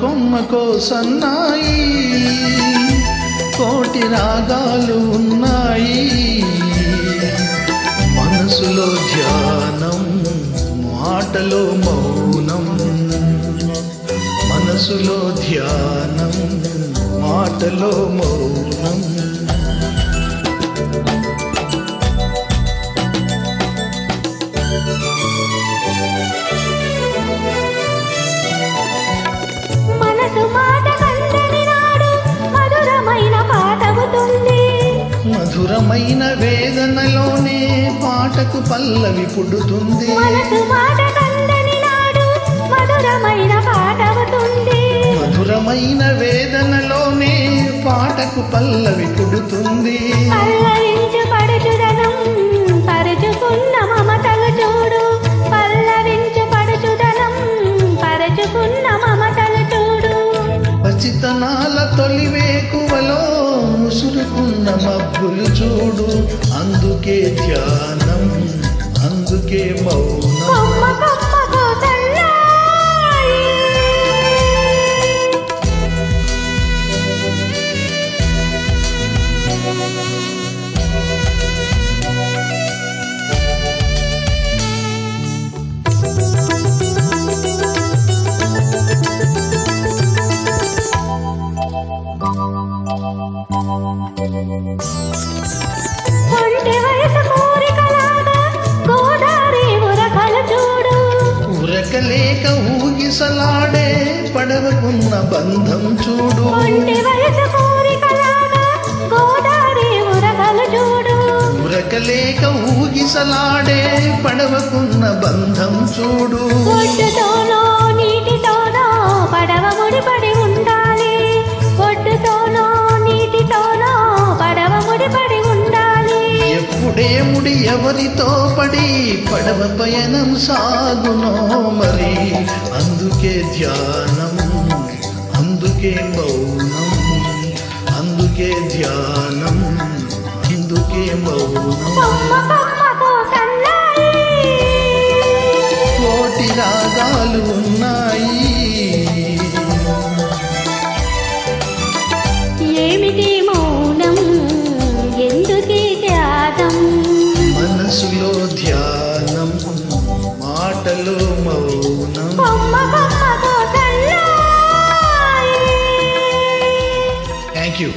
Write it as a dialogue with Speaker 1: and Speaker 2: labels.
Speaker 1: కొమ్మకో సన్నాయి కోటి రాగాలు ఉన్నాయి మనసులో ధ్యానం మాటలో మౌనం మనసులో ధ్యానం మాటలో మౌనం
Speaker 2: మనసు మాట కందని నాడు మధురమైన పాట అవుతుంది
Speaker 1: మధురమైన వేదనలోనే పాటకు పల్లవి పుడుతుంది
Speaker 2: మనసు మాట కందని నాడు మధురమైన పాట అవుతుంది
Speaker 1: మధురమైన వేదనలోనే పాటకు పల్లవి పుడుతుంది
Speaker 2: పల్లవించు పడుచుదనం పరుచుకున్న మమతలు చూడు పల్లవించు పడుచుదనం పరుచుకున్న మమతలు చూడు
Speaker 1: పసితనాల తొలివేకువలో ముసురుకున్న మబ్బులు చూడు అందుకే ధ్యానం అందుకే మౌనం
Speaker 2: కొమ్మ కొమ్మకో సన్నాయి ఒంటి వయసు కోరికలాగా గోదారి ఉరకలు చూడు
Speaker 1: ఉరకలేక ఊగిసలాడే పడవకున్న బంధం చూడు
Speaker 2: ఒంటి వయసు కోరికలాగా గోదారి ఉరకలు చూడు
Speaker 1: ఉరకలేక ఊగిసలాడే పడవకున్న బంధం చూడు
Speaker 2: ఒడ్డుతోనో నీటితోనో పడవ ముడిపడి ఉండాలి ఒడ్డుతోనో నీటితోనో పడవ ముడిపడి ఉండాలి
Speaker 1: ఎప్పుడే ముడి ఎవరితో పడి పడవ పయనం సాగునో మరి అందుకే ధ్యానం అందుకే మౌనం అందుకే ధ్యానం అందుకే మౌనం
Speaker 2: కొమ్మ కొమ్మకో సన్నాయి
Speaker 1: కోటి రాగాలు ఉన్నాయి
Speaker 2: ఏమిటి మౌనం ఎందుకీ త్యాగం
Speaker 1: మనసులో ధ్యానం మాటలో మౌనం
Speaker 2: కొమ్మ కొమ్మకో సన్నాయి
Speaker 1: థ్యాంక్ యూ